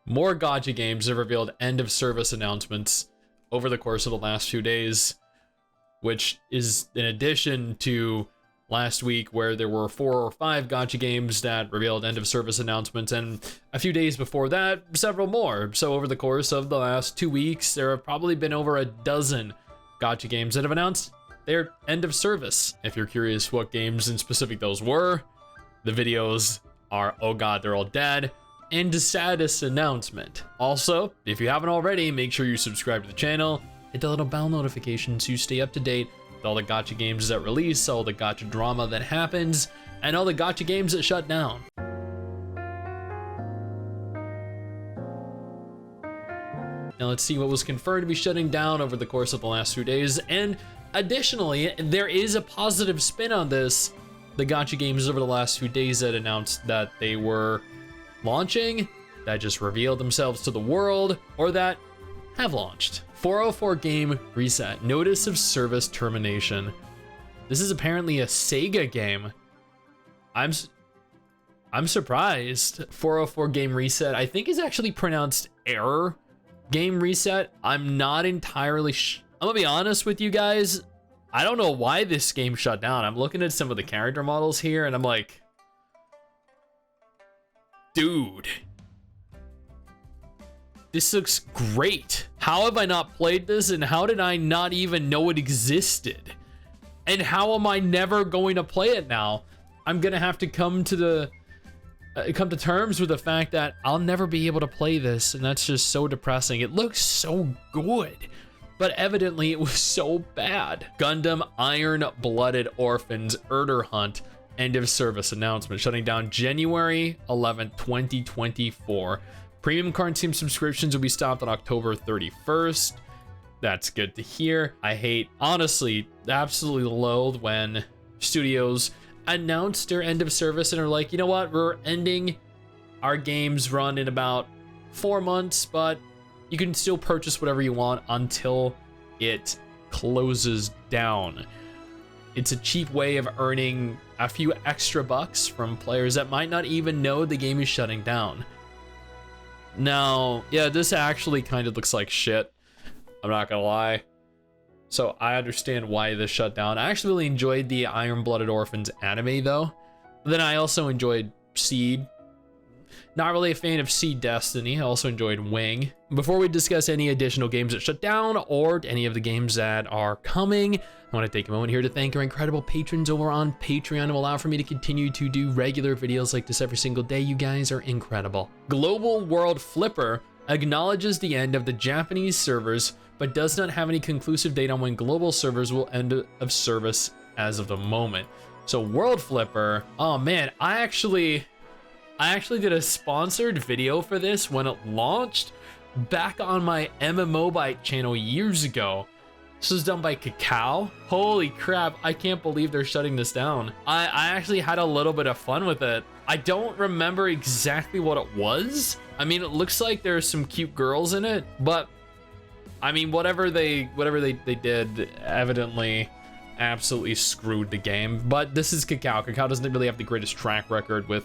More Gacha games have revealed end of service announcements over the course of the last few days, which is in addition to last week where there were 4 or 5 Gacha games that revealed end of service announcements, and a few days before that, several more. So over the course of the last 2 weeks, there have probably been over a dozen Gacha games that have announced their end of service. If you're curious what games in specific those were, the videos are Oh God, They're All Dead and the saddest announcement. Also, if you haven't already, make sure you subscribe to the channel, hit the little bell notification so you stay up to date with all the Gacha games that release, all the Gacha drama that happens, and all the Gacha games that shut down. Now let's see what was confirmed to be shutting down over the course of the last few days, and additionally, there is a positive spin on this. The Gacha games over the last few days that announced that they were launching, that just revealed themselves to the world, or that have launched. 404 game reset, notice of service termination. This is apparently a Sega game. I'm surprised. 404 game reset, I think is actually pronounced error game reset. I'm not entirely I'm gonna be honest with you guys. I don't know why this game shut down. I'm looking at some of the character models here and I'm like, dude, this looks great. How have I not played this, and how did I not even know it existed? And how am I never going to play it now? I'm gonna have to come to terms with the fact that I'll never be able to play this, and that's just so depressing. It looks so good, but evidently it was so bad. Gundam Iron-Blooded Orphans Erder Hunt end of service announcement, shutting down January 11th, 2024. Premium card team subscriptions will be stopped on October 31st. That's good to hear. I hate, honestly, absolutely loathe when studios announce their end of service and are like, you know what, we're ending our games run in about 4 months, but you can still purchase whatever you want until it closes down. It's a cheap way of earning a few extra bucks from players that might not even know the game is shutting down. Now, yeah, this actually kind of looks like shit. I'm not gonna lie. So I understand why this shut down. I actually really enjoyed the Iron-Blooded Orphans anime though. But then I also enjoyed Seed. Not really a fan of Seed Destiny. I also enjoyed Wing. Before we discuss any additional games that shut down or any of the games that are coming, I want to take a moment here to thank our incredible patrons over on Patreon who allow for me to continue to do regular videos like this every single day. You guys are incredible. Global World Flipper acknowledges the end of the Japanese servers, but does not have any conclusive date on when global servers will end of service as of the moment. So World Flipper, oh man, I actually did a sponsored video for this when it launched back on my MMO Bite channel years ago. This was done by Cacao. Holy crap, I can't believe they're shutting this down. I actually had a little bit of fun with it. I don't remember exactly what it was. I mean, it looks like there's some cute girls in it, but I mean, whatever they did evidently absolutely screwed the game. But this is Cacao. Cacao doesn't really have the greatest track record with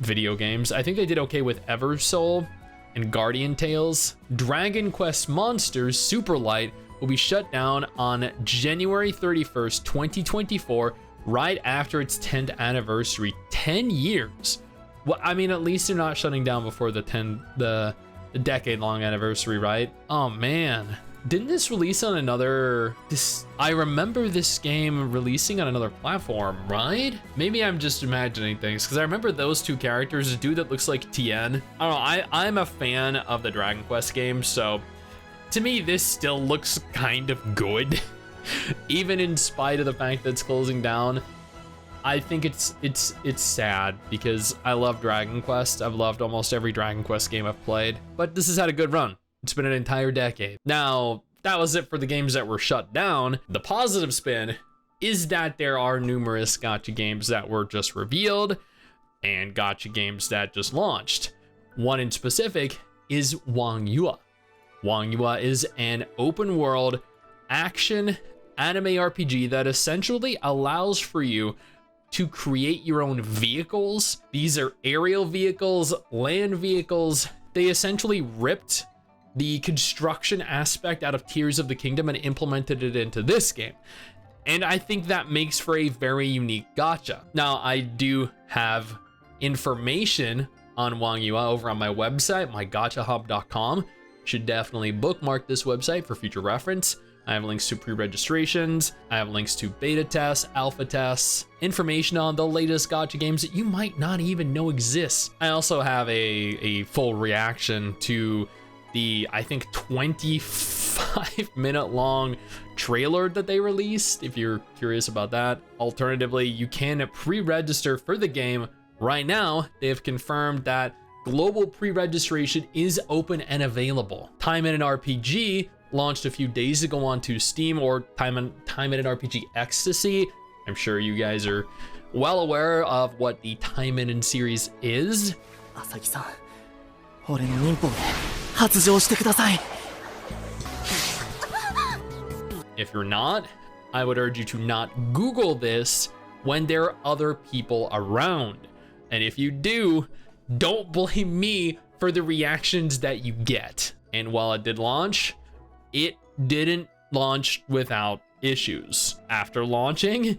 video games. I think they did okay with Eversoul and Guardian Tales. Dragon Quest Monsters Super Light will be shut down on January 31st, 2024, right after its 10th anniversary. 10 years. Well, I mean, at least they're not shutting down before the decade-long anniversary, right? Oh man. Didn't this release on another... I remember this game releasing on another platform, right? Maybe I'm just imagining things, because I remember those two characters, a dude that looks like Tien. I don't know, I'm a fan of the Dragon Quest games, so to me, this still looks kind of good. Even in spite of the fact that it's closing down. I think it's sad because I love Dragon Quest. I've loved almost every Dragon Quest game I've played, but this has had a good run. It's been an entire decade. Now, that was it for the games that were shut down. The positive spin is that there are numerous Gacha games that were just revealed and Gacha games that just launched. One in specific is Wanga. Wanga is an open world action anime RPG that essentially allows for you to create your own vehicles. These are aerial vehicles, land vehicles. They essentially ripped the construction aspect out of Tears of the Kingdom and implemented it into this game. And I think that makes for a very unique gacha. Now, I do have information on Wanga over on my website, mygachahub.com. Should definitely bookmark this website for future reference. I have links to pre-registrations. I have links to beta tests, alpha tests, information on the latest gacha games that you might not even know exist. I also have a full reaction to the, I think, 25-minute long trailer that they released, if you're curious about that. Alternatively, you can pre-register for the game right now. They have confirmed that global pre-registration is open and available. Time in an RPG launched a few days ago onto Steam, or Time in an RPG Ecstasy. I'm sure you guys are well aware of what the Time in series is. Asaki-san, 俺の忍法で発情してください. If you're not, I would urge you to not Google this when there are other people around. And if you do, don't blame me for the reactions that you get. And while it did launch, it didn't launch without issues. After launching,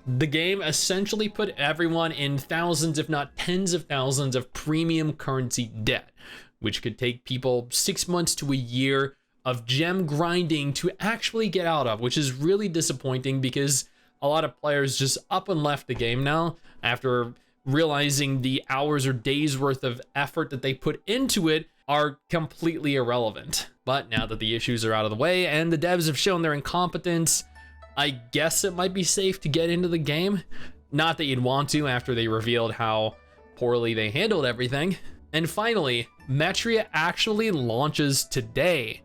the game essentially put everyone in thousands, if not tens of thousands, of premium currency debt, which could take people 6 months to a year of gem grinding to actually get out of, which is really disappointing because a lot of players just up and left the game now after realizing the hours or days worth of effort that they put into it are completely irrelevant. But now that the issues are out of the way and the devs have shown their incompetence, I guess it might be safe to get into the game. Not that you'd want to after they revealed how poorly they handled everything. And finally, Matria actually launches today,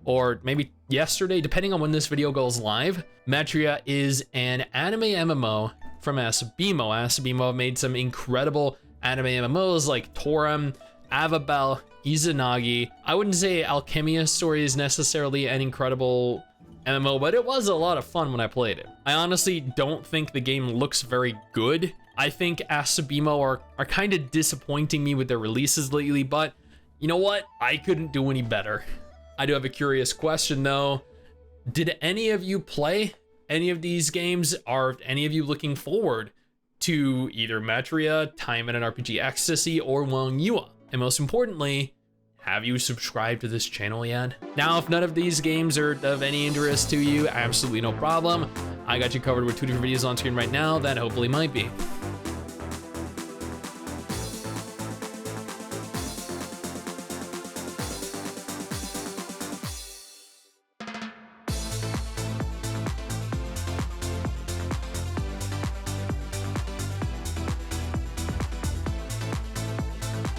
or maybe yesterday, depending on when this video goes live. Matria is an anime MMO from Asabimo. Asabimo made some incredible anime MMOs like Totem, Avabel, Izanagi. I wouldn't say Alchemia Story is necessarily an incredible MMO, but it was a lot of fun when I played it. I honestly don't think the game looks very good. I think Asabimo are kind of disappointing me with their releases lately, but you know what? I couldn't do any better. I do have a curious question though. Did any of you play any of these games? Are any of you looking forward to either Matria, Time in an RPG Ecstasy, or Wanga? And most importantly, have you subscribed to this channel yet? Now, if none of these games are of any interest to you, absolutely no problem. I got you covered with 2 different videos on screen right now that hopefully might be.